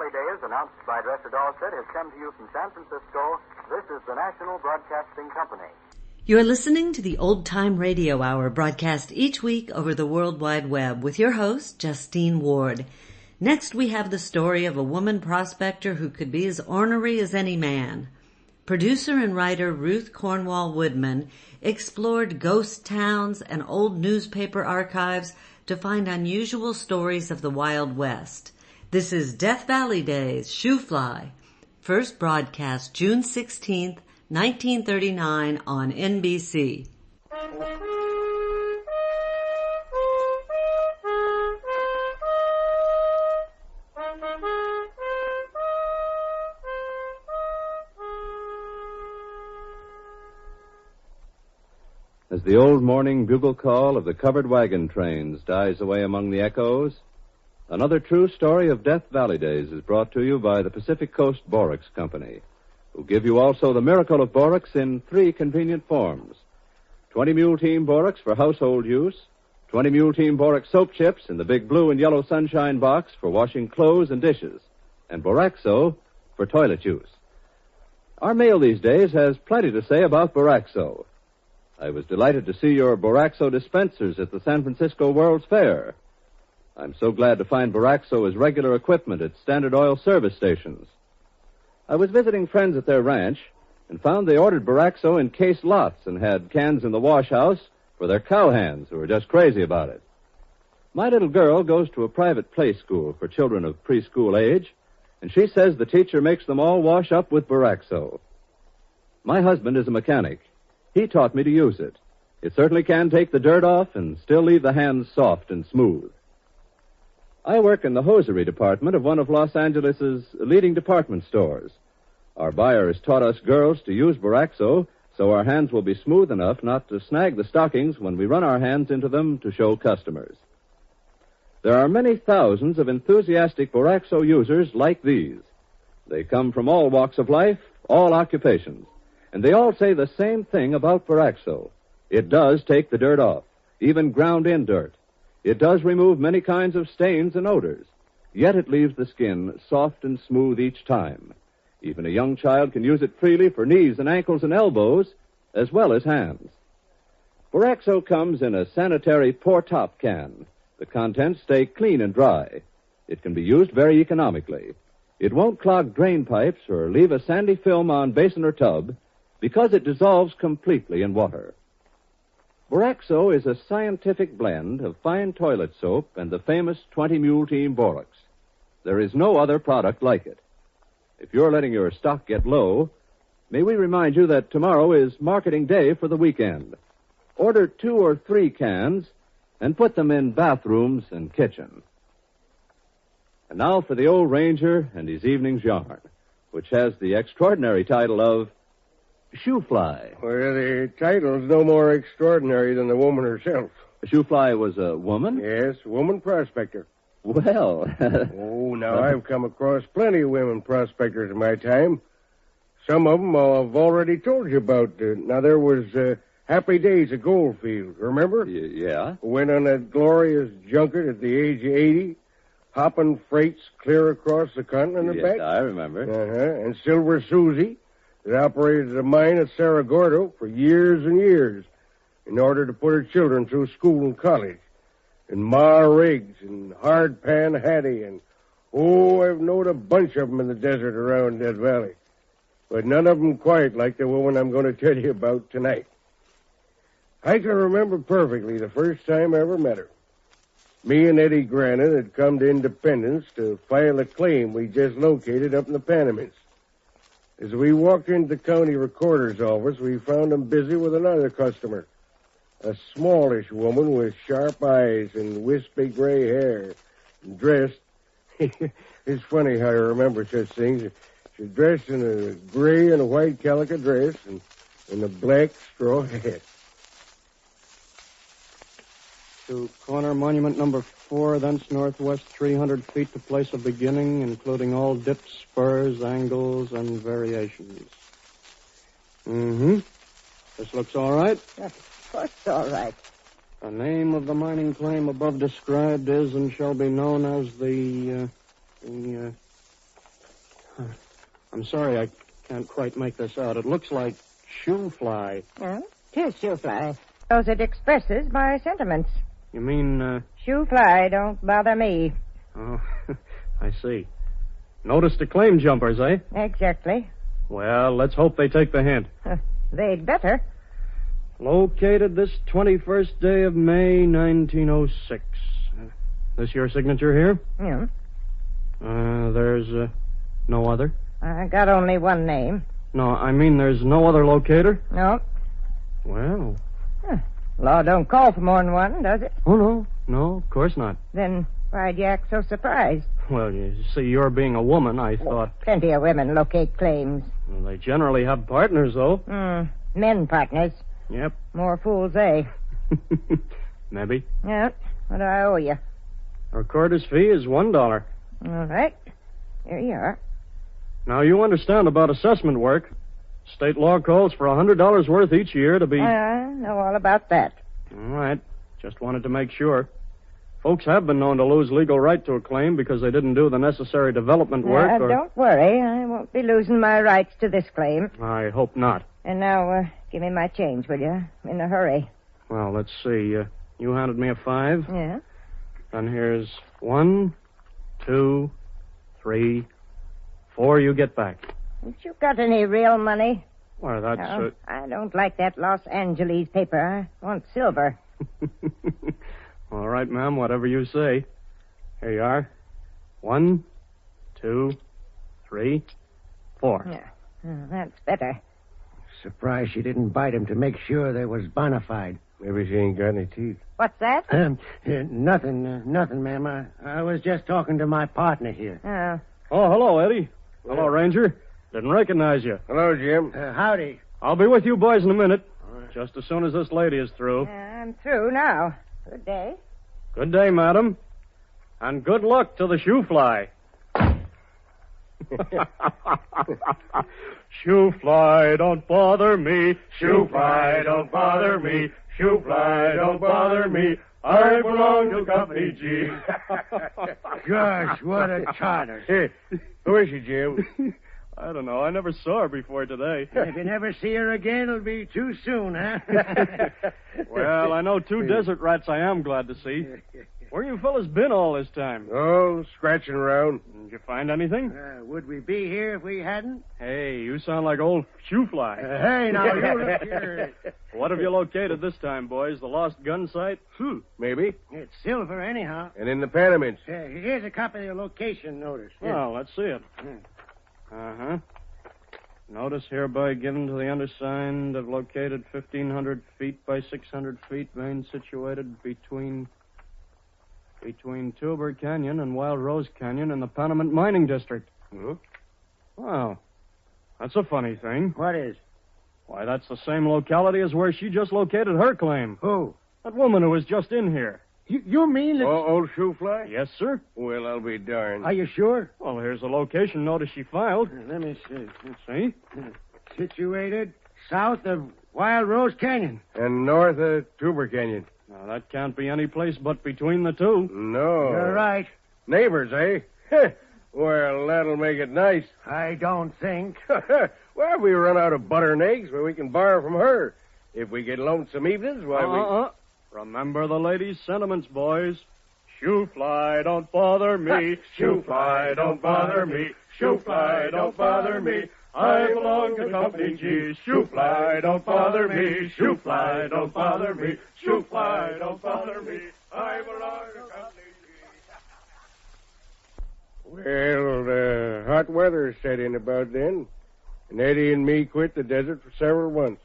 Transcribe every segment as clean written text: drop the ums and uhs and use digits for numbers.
Valley Days, announced by Dresser Dawson, has come to you from San Francisco. This is the National Broadcasting Company. You're listening to the Old Time Radio Hour, broadcast each week over the World Wide Web with your host, Justine Ward. Next, we have the story of a woman prospector who could be as ornery as any man. Producer and writer Ruth Cornwall Woodman explored ghost towns and old newspaper archives to find unusual stories of the Wild West. This is Death Valley Days, Shoofly. First broadcast June 16th, 1939 on NBC. As the old morning bugle call of the covered wagon trains dies away among the echoes, another true story of Death Valley Days is brought to you by the Pacific Coast Borax Company, who give you also the miracle of borax in 3 convenient forms. 20 Mule Team Borax for household use, 20 Mule Team Borax soap chips in the big blue and yellow sunshine box for washing clothes and dishes, and Boraxo for toilet use. Our mail these days has plenty to say about Boraxo. I was delighted to see your Boraxo dispensers at the San Francisco World's Fair. I'm so glad to find Boraxo as regular equipment at Standard Oil service stations. I was visiting friends at their ranch and found they ordered Boraxo in case lots and had cans in the wash house for their cowhands who were just crazy about it. My little girl goes to a private play school for children of preschool age, and she says the teacher makes them all wash up with Boraxo. My husband is a mechanic. He taught me to use it. It certainly can take the dirt off and still leave the hands soft and smooth. I work in the hosiery department of one of Los Angeles' leading department stores. Our buyer has taught us girls to use Boraxo so our hands will be smooth enough not to snag the stockings when we run our hands into them to show customers. There are many thousands of enthusiastic Boraxo users like these. They come from all walks of life, all occupations, and they all say the same thing about Boraxo. It does take the dirt off, even ground-in dirt. It does remove many kinds of stains and odors, yet it leaves the skin soft and smooth each time. Even a young child can use it freely for knees and ankles and elbows, as well as hands. Boraxo comes in a sanitary pour-top can. The contents stay clean and dry. It can be used very economically. It won't clog drain pipes or leave a sandy film on basin or tub because it dissolves completely in water. Boraxo is a scientific blend of fine toilet soap and the famous 20 Mule Team Borax. There is no other product like it. If you're letting your stock get low, may we remind you that tomorrow is marketing day for the weekend. Order 2 or 3 cans and put them in bathrooms and kitchen. And now for the old ranger and his evening's yarn, which has the extraordinary title of Shoofly. Well, the title's no more extraordinary than the woman herself. Shoofly was a woman? Yes, woman prospector. Well... Oh, now, I've come across plenty of women prospectors in my time. Some of them I've already told you about. Now, there was Happy Days at Goldfield, remember? Yeah. Went on that glorious junket at the age of 80, hopping freights clear across the continent and back. Yes, I remember. And Silver Susie, that operated a mine at Cerro Gordo for years and years in order to put her children through school and college. And Ma Riggs and Hard Pan Hattie and, I've known a bunch of them in the desert around Death Valley. But none of them quite like the woman I'm going to tell you about tonight. I can remember perfectly the first time I ever met her. Me and Eddie Grannon had come to Independence to file a claim we just located up in the Panamints. As we walked into the county recorder's office, we found him busy with another customer. A smallish woman with sharp eyes and wispy gray hair. And dressed... It's funny how I remember such things. She's dressed in a gray and white calico dress and a black straw hat. To corner monument number 4, thence northwest 300 feet to place of beginning, including all dips, spurs, angles, and variations. Mm-hmm. This looks all right? Of course, all right. The name of the mining claim above described is and shall be known as the I'm sorry, I can't quite make this out. It looks like Shoofly. Well, 'tis Shoofly. Because it expresses my sentiments. You mean, Shoofly, don't bother me. Oh, I see. Notice the claim jumpers, eh? Exactly. Well, let's hope they take the hint. They'd better. Located this 21st day of May, 1906. This your signature here? Yeah. There's no other? I got only one name. No, I mean there's no other locator? No. Well. Law don't call for more than one, does it? Oh, no. No, of course not. Then why'd you act so surprised? Well, you see, you're being a woman, I thought. Plenty of women locate claims. Well, they generally have partners, though. Men partners. Yep. More fools, eh? Maybe. Yeah. What do I owe you? Recorder's fee is $1. All right. Here you are. Now, you understand about assessment work. State law calls for $100 worth each year to be... I know all about that. All right. Just wanted to make sure. Folks have been known to lose legal right to a claim because they didn't do the necessary development work or... Don't worry. I won't be losing my rights to this claim. I hope not. And now, give me my change, will you? I'm in a hurry. Well, let's see. You handed me a 5. Yeah? Then here's 1, 2, 3, 4 you get back. Haven't you got any real money? Why, that's... No, I don't like that Los Angeles paper. I want silver. All right, ma'am, whatever you say. Here you are. 1, 2, 3, 4. Yeah, that's better. Surprised she didn't bite him to make sure they was bona fide. Maybe she ain't got any teeth. What's that? Nothing, ma'am. I was just talking to my partner here. Oh, hello, Eddie. Hello, Ranger. Didn't recognize you. Hello, Jim. Howdy. I'll be with you boys in a minute. Just as soon as this lady is through. I'm through now. Good day. Good day, madam. And good luck to the Shoofly. Shoofly, don't bother me. Shoofly, don't bother me. Shoofly, don't bother me. I belong to Company G. Gosh, what a charter. Hey, who is she, Jim? I don't know. I never saw her before today. If you never see her again, it'll be too soon, huh? Well, I know 2 desert rats I am glad to see. Where you fellas been all this time? Oh, scratching around. Did you find anything? Would we be here if we hadn't? Hey, you sound like old Shoofly. Hey, now, you look here. What have you located this time, boys? The lost gun site? Maybe. It's silver, anyhow. And in the Panamints. Here's a copy of the location notice. Well, let's see it. Uh-huh. Notice hereby given to the undersigned have located 1,500 feet by 600 feet, vein situated between Tilbury Canyon and Wild Rose Canyon in the Panamint Mining District. Wow. That's a funny thing. What is? Why, that's the same locality as where she just located her claim. Who? That woman who was just in here. You mean that... Old Shoofly? Yes, sir. Well, I'll be darned. Are you sure? Well, here's the location notice she filed. Let me see. See? Situated south of Wild Rose Canyon. And north of Tuber Canyon. Now, that can't be any place but between the two. No. You're right. Neighbors, eh? Well, that'll make it nice. I don't think. Well, we run out of butter and eggs where we can borrow from her. If we get lonesome evenings, why Remember the lady's sentiments, boys. Shoofly, don't bother me. Shoofly, don't bother me. Shoofly, don't bother me. I belong to Company G. Shoofly, don't bother me. Shoofly, don't bother me. Shoofly, don't bother me. I belong to Company G. Well, hot weather set in about then, and Eddie and me quit the desert for several months.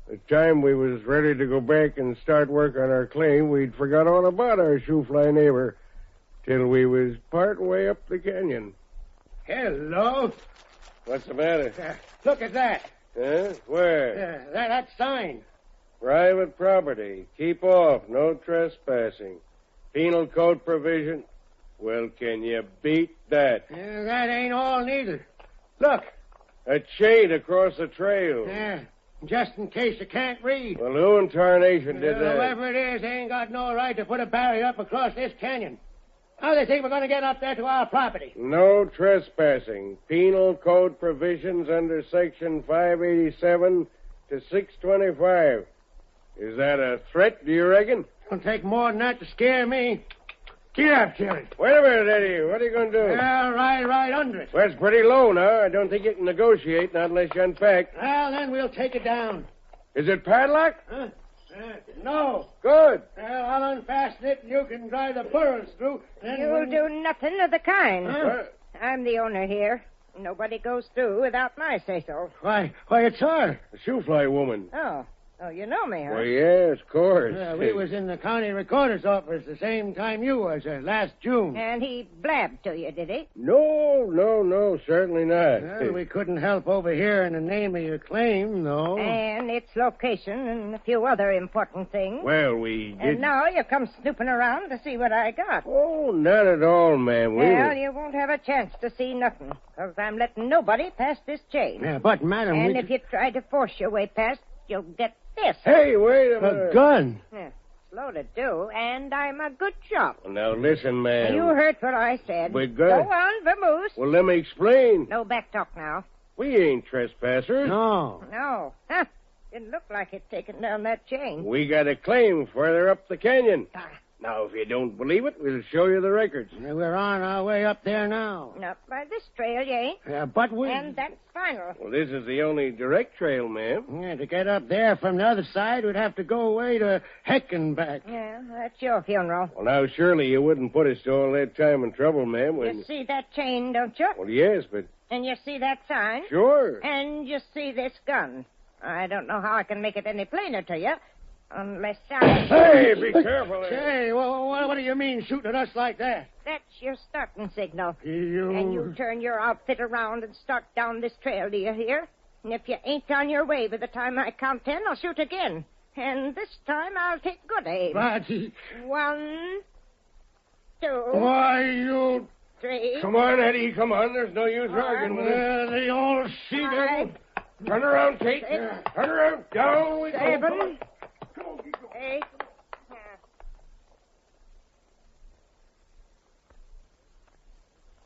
The time we was ready to go back and start work on our claim, we'd forgot all about our Shoofly neighbor till we was part way up the canyon. Hello. What's the matter? Look at that. Huh? Where? That sign. Private property. Keep off. No trespassing. Penal code provision. Well, can you beat that? That ain't all neither. Look. A shade across the trail. Yeah. Just in case you can't read. Well, who in tarnation did that? Whoever it is ain't got no right to put a barrier up across this canyon. How do they think we're going to get up there to our property? No trespassing. Penal code provisions under section 587 to 625. Is that a threat, do you reckon? Don't take more than that to scare me. Get up, Jerry. Wait a minute, Eddie. What are you going to do? Well, right under it. Well, it's pretty low now. I don't think you can negotiate, not unless you unpack. Well, then we'll take it down. Is it padlocked? Huh? No. Good. Well, I'll unfasten it and you can drive the burros through. Then You'll do nothing of the kind. Huh? I'm the owner here. Nobody goes through without my say-so. Why, it's her. The Shoofly woman. Oh, you know me, huh? Well, yes, of course. We was in the county recorder's office the same time you was, last June. And he blabbed to you, did he? No, certainly not. Well, we couldn't help overhearing the name of your claim, though. And its location and a few other important things. Well, we did... And now you come snooping around to see what I got. Oh, not at all, ma'am. Well, you won't have a chance to see nothing, because I'm letting nobody pass this chain. Yeah, but, madam... And if you try to force your way past, you'll get this. Hey, wait a minute. A gun. Yeah, loaded, too, and I'm a good shot. Well, now, listen, ma'am. You heard what I said. We're Go on, vamoose. Well, let me explain. No back talk now. We ain't trespassers. No. No. Huh. Didn't look like it taking down that chain. We got a claim further up the canyon. Ah. Now, if you don't believe it, we'll show you the records. We're on our way up there now. Not by this trail, you ain't. Yeah, but we... And that's final. Well, this is the only direct trail, ma'am. Yeah, to get up there from the other side, we'd have to go away to Heck and back. Yeah, that's your funeral. Well, now, surely you wouldn't put us to all that time and trouble, ma'am. You see that chain, don't you? Well, yes, but... And you see that sign? Sure. And you see this gun. I don't know how I can make it any plainer to you, unless I... Hey, be careful there. Say, what do you mean shooting at us like that? That's your starting signal. You... And you turn your outfit around and start down this trail, do you hear? And if you ain't on your way by the time I count 10, I'll shoot again. And this time I'll take good aim. But... 1, 2... Why, you... 3... Come on, Eddie, come on. There's no use arguing with it. They all see Five, Turn around, Kate. Turn around. Down we go. 7, 8...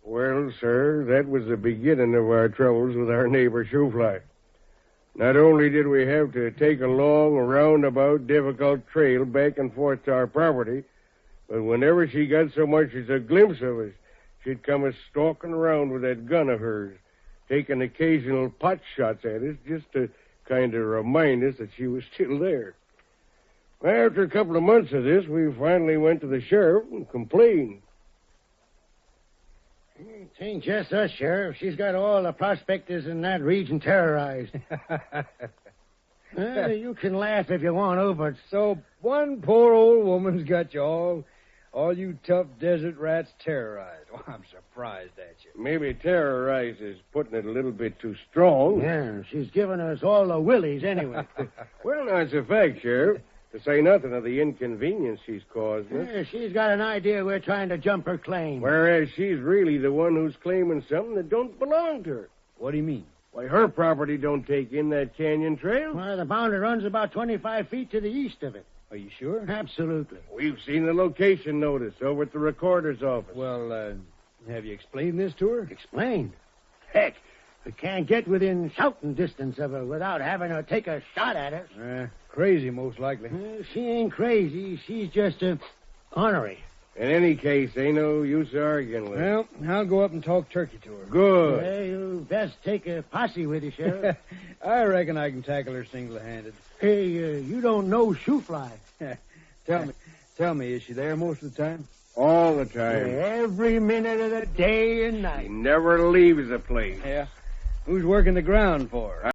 Well, sir, that was the beginning of our troubles with our neighbor Shoofly. Not only did we have to take a long, roundabout, difficult trail back and forth to our property, but whenever she got so much as a glimpse of us, she'd come stalking around with that gun of hers, taking occasional pot shots at us just to kind of remind us that she was still there. After a couple of months of this, we finally went to the sheriff and complained. It ain't just us, Sheriff. She's got all the prospectors in that region terrorized. You can laugh if you want to, but... So one poor old woman's got you all you tough desert rats terrorized. Oh, I'm surprised at you. Maybe terrorize is putting it a little bit too strong. Yeah, she's giving us all the willies anyway. Well, now, it's a fact, Sheriff. To say nothing of the inconvenience she's caused us. Yeah, she's got an idea we're trying to jump her claim. Whereas she's really the one who's claiming something that don't belong to her. What do you mean? Why, her property don't take in that canyon trail. Well, the boundary runs about 25 feet to the east of it. Are you sure? Absolutely. We've seen the location notice over at the recorder's office. Well, have you explained this to her? Explained? Heck, we can't get within shouting distance of her without having her take a shot at us. Crazy, most likely. She ain't crazy. She's just ornery. In any case, ain't no use arguing with her. Well, I'll go up and talk turkey to her. Good. Well, you best take a posse with you, Sheriff. I reckon I can tackle her single-handed. Hey, you don't know Shoofly. Tell me, is she there most of the time? All the time. Every minute of the day and He night. never leaves the place. Yeah. Who's working the ground for her?